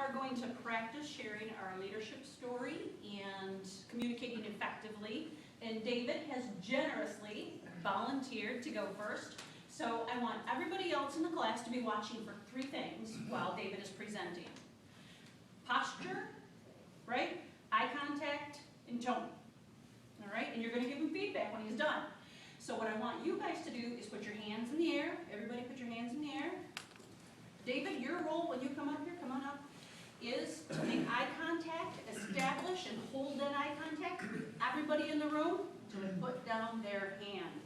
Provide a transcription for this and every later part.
are going to practice sharing our leadership story and communicating effectively. And David has generously volunteered to go first. So I want everybody else in the class to be watching for 3 things while David is presenting. Posture, right? Eye contact, and tone. All right? And you're going to give him feedback when he's done. So what I want you guys to do is put your hands in the air. Everybody put your hands in the air. David, your role when you come up here, come on up, is to make eye contact, establish and hold that eye contact. Everybody in the room to put down their hand.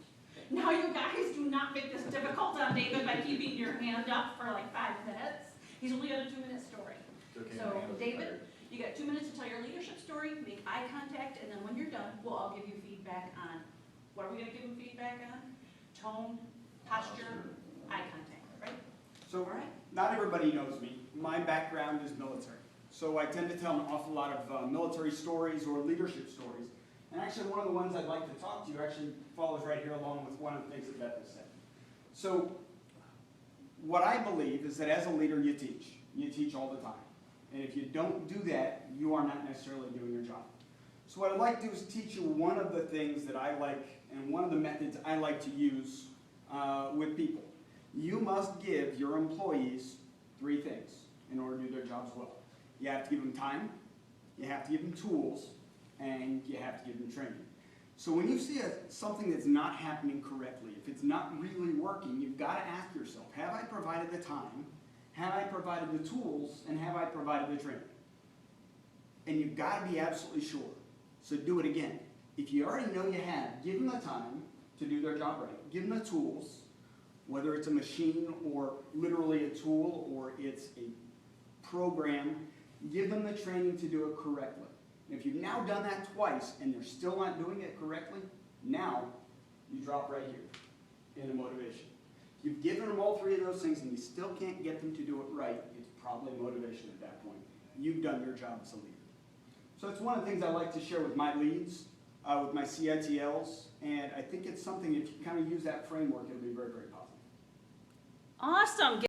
Now you guys do not make this difficult on David by keeping your hand up for like 5 minutes. He's only got a 2-minute story. Okay, So David, you got 2 minutes to tell your leadership story, make eye contact, and then when you're done, we'll all give you feedback on, what are we going to give him feedback on? Tone, posture, eye contact, right? So, All right. not everybody knows me. My background is military. So I tend to tell an awful lot of military stories or leadership stories. And actually one of the ones I'd like to talk to you actually follows right here along with one of the things that Beth has said. So what I believe is that as a leader you teach. You teach all the time. And if you don't do that, you are not necessarily doing your job. So what I'd like to do is teach you one of the things that I like and one of the methods I like to use with people. You must give your employees 3 things in order to do their jobs well. You have to give them time, you have to give them tools, and you have to give them training. So when you see something that's not happening correctly, if it's not really working, you've got to ask yourself, have I provided the time, have I provided the tools, and have I provided the training? And you've got to be absolutely sure. So do it again. If you already know you have, give them the time to do their job right. Give them the tools, whether it's a machine or literally a tool or it's a program, give them the training to do it correctly. And if you've now done that twice and they're still not doing it correctly, now you drop right here in the motivation. If you've given them all 3 of those things and you still can't get them to do it right, it's probably motivation at that point. You've done your job as a leader. So it's one of the things I like to share with my leads, with my CITLs, and I think it's something, if you kind of use that framework, it'll be very, very positive. Awesome.